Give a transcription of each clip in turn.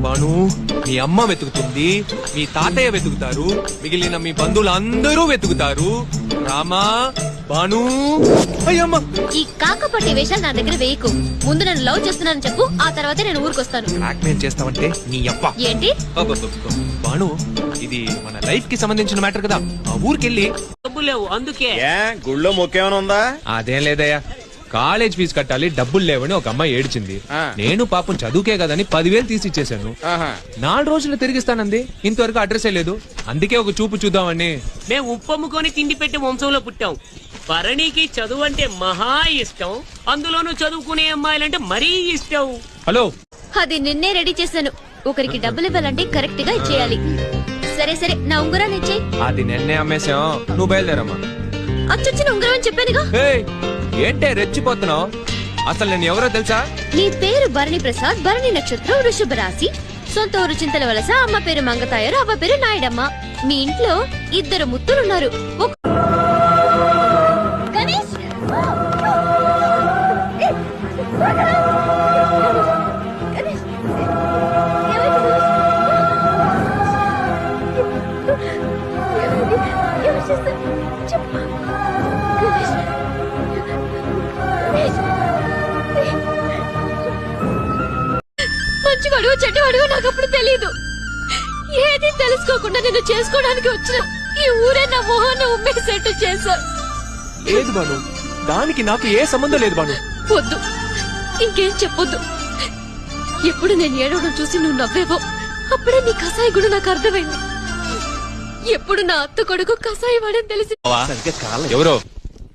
బాను మీ అమ్మ వెతుకుతుంది, మీ తాతయ్య వెతుకుతారు, మిగిలిన మీ బంధువులు అందరూ వెతుకుతారు. రామా బాను అయ్యమ్మ. ఈ కాకపట్టి వేషాలు నా దగ్గర వేయకు. ముందు నన్ను లవ్ చేస్తున్నానని చెప్పు, ఆ తర్వాత నేను ఊరికొస్తాను. బ్లాక్మెయిల్ చేస్తావంటే నీ అబ్బా. ఏంటి బాను, ఇది మన లైఫ్ కి సంబంధించిన మ్యాటర్ కదా. ఆ ఊరికెళ్ళి డబ్బులు లేవు అందుకే. గుళ్ళో మొక్కేమైనా ఉందా? అదేం లేదయ్యా, కాలేజ్ ఫీజు కట్టాలి, డబ్బులు లేవని ఒక అమ్మాయి ఏడ్చింది. నేను పాపం చదువుకే కదని 10,000 తీసి ఇచ్చేసాను. 4 రోజులు తిరిగిస్తానంది. ఇంతవరకు అడ్రస్సే లేదు. అందుకే ఒక చూపు చూద్దామని. మేము ఉప్పమ్ముకొని తిండి పెట్టి వంశంలో పుట్టాం. భరణికి చదువు అంటే మహా ఇష్టం, అందులోనూ చదువుకునే అమ్మాయిలంటే మరీ ఇష్టం. హలో, అది నిన్నే రెడీ చేశాను. ఒకరికి డబ్బులు ఇవ్వాలంటే కరెక్ట్ గా ఇచ్చేయాలి. సరే సరే, నా ఉంగరాన్ని ఇచ్చేయి. అది నిన్నే అమ్మేశాం, నువ్వు బయలుదేరమ్మా. అచ్చొచ్చిన ఉంగరం అని చెప్పానుగా. ఏంటే రెచ్చిపోతున్నావు? అసలు నేను ఎవరో తెలుసా? నీ పేరు భరణి ప్రసాద్, భరణి నక్షత్రం, వృషభ రాశి, సొంత ఊరు చింతల వలస, అమ్మ పేరు మంగతాయారు, అవ్వ పేరు నాయుడమ్మ. మీ ఇంట్లో 2 ముత్తులున్నారు. గణేష్ మంచివాడు చెడ్డవాడు నాకు అప్పుడు తెలీదు. ఏది తెలుసుకోకుండా నేను చేసుకోవడానికి వచ్చిన ఈ ఊరే నా మొహాన్ని ఉమ్మేసేట్టు చేశా. లేదు బాను, దానికి నాకు ఏ సంబంధం లేదు బాను. వద్దు, ఇంకేం చెప్పొద్దు. ఎప్పుడు నేను ఏడవడం చూసి నువ్వు నవ్వేవో అప్పుడే నీ కసాయి గుడు నాకు అర్థమైంది. ఎప్పుడు నా అత్త కొడుకు కసాయి వాడని తెలిసి. ఎవరో?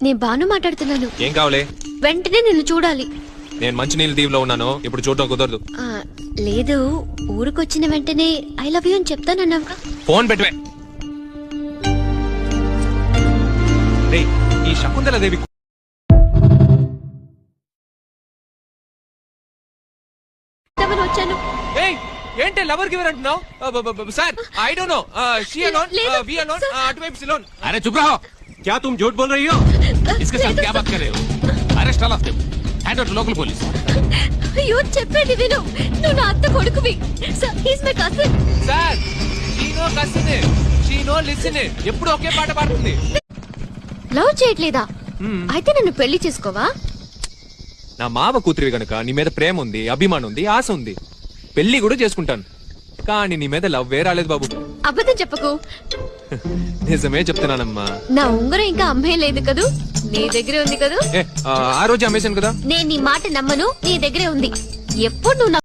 నేను బాను మాట్లాడుతున్నాను. ఏం కావాలి? వెంటనే నిన్ను చూడాలి. నేను మంచినీళ్ళ దీవిలో ఉన్నాను, ఇప్పుడు చూడటం కుదరదు. లేదు, ఊరికొచ్చిన వెంటనే ఐ లవ్ యూ అని చెప్తానన్నావుగా. ఫోన్ పెట్టవే. ఈ శకుంతల దేవి వచ్చాను. ఏంటి లవర్ గివర్ అంటున్నావు? Sir I don't know, she alone, we alone, అటువైపు సిలోన్. अरे चुप रहो, क्या तुम झूठ बोल रही हो? इसके साथ क्या बात कर रहे हो? Arrest all of them, hand over to local police. అయ్యో చెప్పేది విను, నువ్వు నా అత్త కొడుకువి. Sir he is my cousin. Sir she no cousin, she no listen. ఎప్పుడు ఒకే పాట పాడుతుంది. లవ్ చేయట్లేదా? అయితే నన్ను పెళ్లి చేసుకోవా? నా మావ కూతురి గనక నీ మీద ప్రేమ ఉంది, అభిమానం ఉంది, ఆశ ఉంది. పెళ్లి కూడా చేసుకుంటాను. కానీ నీ మీద లవ్ రాలేదు బాబు. అబద్ధం చెప్పకు. నిజమే చెప్తున్నానమ్మా. నా ఉంగరం ఇంకా అమ్మే లేదు కదూ, నీ దగ్గరే ఉంది కదూ. ఆ రోజు అమ్మేశాను కదా. నేను నీ మాట నమ్మను, నీ దగ్గరే ఉంది. ఎప్పుడు నువ్వు